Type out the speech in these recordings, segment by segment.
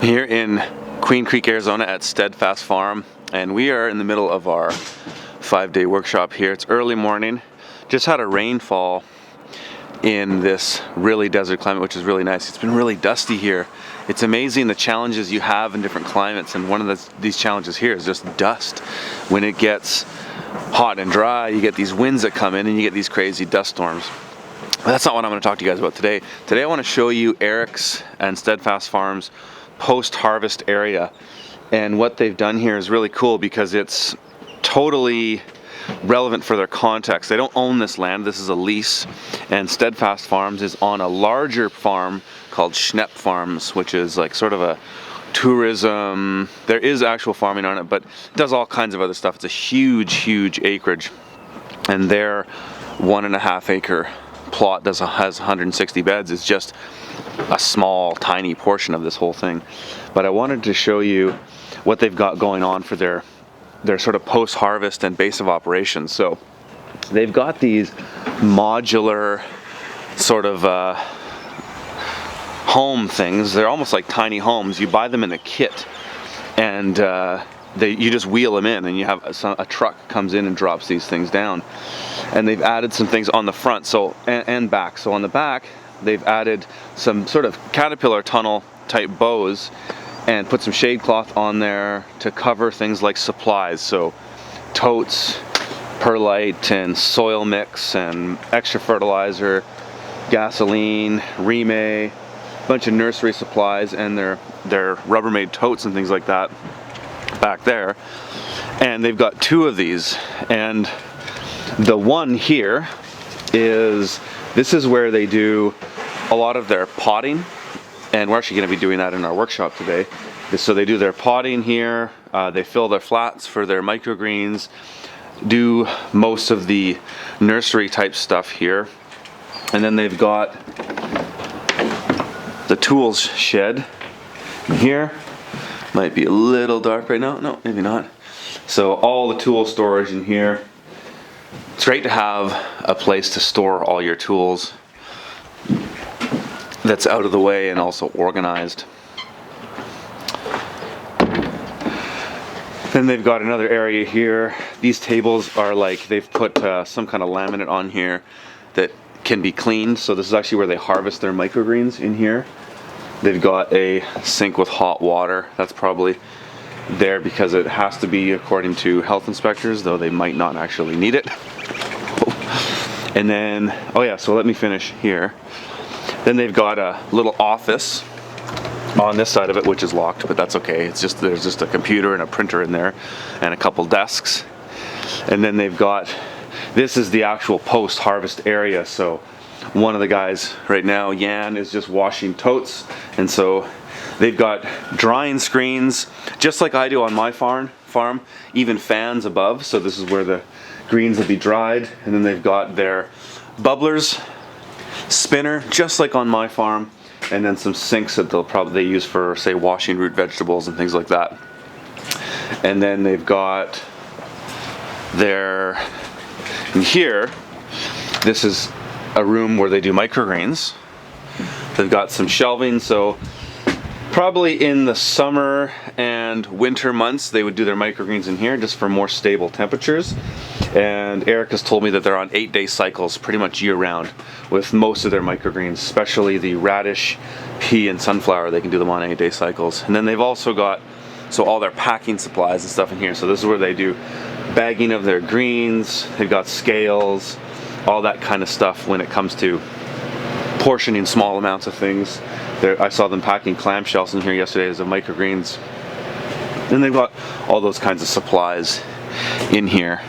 Here in Queen Creek, Arizona at Steadfast Farm, and we are in the middle of our 5-day workshop here. It's early morning. Just had a rainfall in this really desert climate, which is really nice. It's been really dusty here. It's amazing the challenges you have in different climates, and one of these challenges here is just dust. When it gets hot and dry, you get these winds that come in and you get these crazy dust storms. But that's not what I'm going to talk to you guys about today. Today I want to show you Eric's and Steadfast Farm's post-harvest area, and what they've done here is really cool because it's totally relevant for their context. They don't own this land, this is a lease, and Steadfast Farms is on a larger farm called Schnepp Farms, which is like sort of a tourism, there is actual farming on it, but it does all kinds of other stuff. It's a huge acreage, and their 1.5 acre plot has 160 beds. It's just a small tiny portion of this whole thing. But I wanted to show you what they've got going on for their sort of post-harvest and base of operations. So they've got these modular sort of home things. They're almost like tiny homes. You buy them in a kit, and you just wheel them in, and you have a truck comes in and drops these things down. And they've added some things on the front, so and back. So on the back, they've added some sort of caterpillar tunnel type bows and put some shade cloth on there to cover things like supplies. So totes, perlite and soil mix and extra fertilizer, gasoline, remay, a bunch of nursery supplies, and their Rubbermaid totes and things like that back there. And they've got 2 of these, and the one here this is where they do a lot of their potting, and we're actually going to be doing that in our workshop today. So they do their potting here, they fill their flats for their microgreens, do most of the nursery type stuff here, and then they've got the tools shed in here. Might be a little dark right now, no, maybe not. So all the tool storage in here. It's great to have a place to store all your tools that's out of the way and also organized. Then they've got another area here. These tables are like, they've put some kind of laminate on here that can be cleaned. So this is actually where they harvest their microgreens in here. They've got a sink with hot water. That's probably there because it has to be according to health inspectors, though they might not actually need it. And then, oh yeah, so let me finish here. Then they've got a little office on this side of it, which is locked, but that's okay. It's just, there's just a computer and a printer in there and a couple desks. And then they've got, this is the actual post-harvest area. So one of the guys right now, Jan, is just washing totes, and so they've got drying screens, just like I do on my farm, even fans above, so this is where the greens will be dried. And then they've got their bubblers, spinner, just like on my farm, and then some sinks that they use for, say, washing root vegetables and things like that. And then they've got in here, this is a room where they do microgreens. They've got some shelving, so probably in the summer and winter months they would do their microgreens in here just for more stable temperatures. And Eric has told me that they're on 8-day cycles pretty much year round with most of their microgreens, especially the radish, pea and sunflower. They can do them on 8-day cycles. And then they've also got all their packing supplies and stuff in here. So this is where they do bagging of their greens. They've got scales, all that kind of stuff when it comes to portioning small amounts of things. I saw them packing clamshells in here yesterday as a microgreens. Then they've got all those kinds of supplies in here.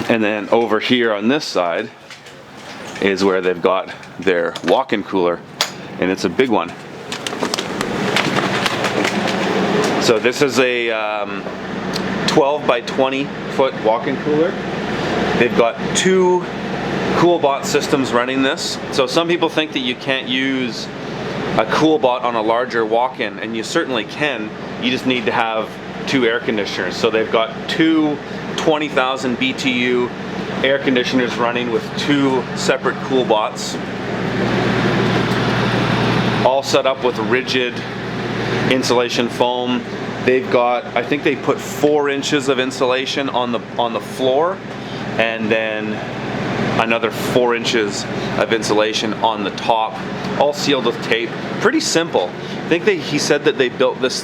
And then over here on this side is where they've got their walk-in cooler, and it's a big one. So this is a 12 by 20 foot walk-in cooler. They've got 2 CoolBot systems running this. So some people think that you can't use a CoolBot on a larger walk-in, and you certainly can. You just need to have 2 air conditioners. So they've got 2 20,000 BTU air conditioners running with 2 separate CoolBots. all set up with rigid insulation foam. They've got, I think they put 4 inches of insulation on the floor, and then another 4 inches of insulation on the top, all sealed with tape. Pretty simple. I think he said that they built this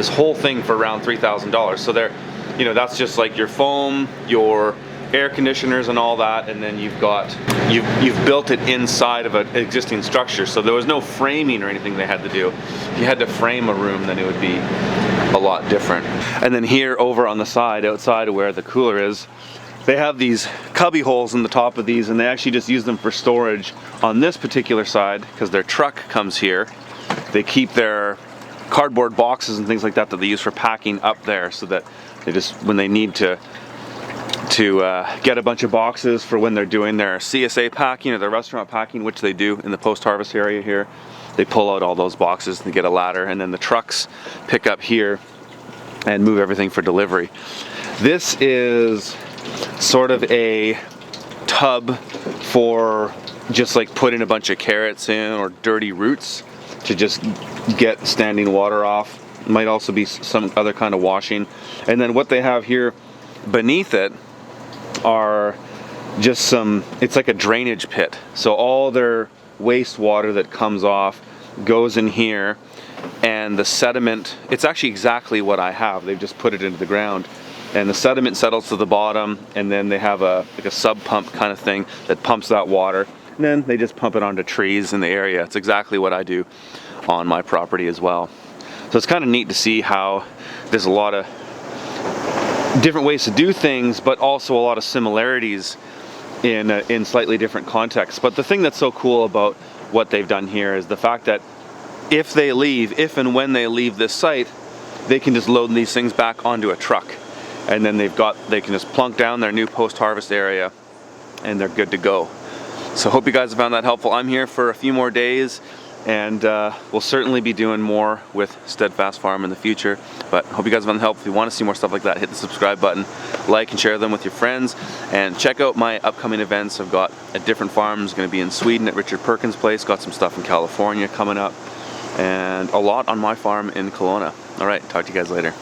whole thing for around $3,000. So they're, you know, that's just like your foam, your air conditioners and all that, and then you've built it inside of an existing structure. So there was no framing or anything they had to do. If you had to frame a room, then it would be a lot different. And then here over on the side, outside of where the cooler is, they have these cubby holes in the top of these, and they actually just use them for storage on this particular side because their truck comes here. They keep their cardboard boxes and things like that they use for packing up there, so that they just, when they need to get a bunch of boxes for when they're doing their CSA packing or their restaurant packing, which they do in the post-harvest area here, they pull out all those boxes and get a ladder, and then the trucks pick up here and move everything for delivery. This is sort of a tub for just like putting a bunch of carrots in or dirty roots to just get standing water off. Might also be some other kind of washing. And then what they have here beneath it are just it's like a drainage pit. So all their wastewater that comes off goes in here, and the sediment, it's actually exactly what I have. They've just put it into the ground, and the sediment settles to the bottom, and then they have like a sub pump kind of thing that pumps that water, and then they just pump it onto trees in the area. It's exactly what I do on my property as well. So it's kind of neat to see how there's a lot of different ways to do things, but also a lot of similarities in slightly different contexts. But the thing that's so cool about what they've done here is the fact that if and when they leave this site, they can just load these things back onto a truck, and then they can just plunk down their new post-harvest area, and they're good to go. So hope you guys have found that helpful. I'm here for a few more days, and we'll certainly be doing more with Steadfast Farm in the future. But hope you guys found it helpful. If you want to see more stuff like that, hit the subscribe button, like and share them with your friends, and check out my upcoming events. I've got at different farms. Going to be in Sweden at Richard Perkins' place. Got some stuff in California coming up, and a lot on my farm in Kelowna. All right, talk to you guys later.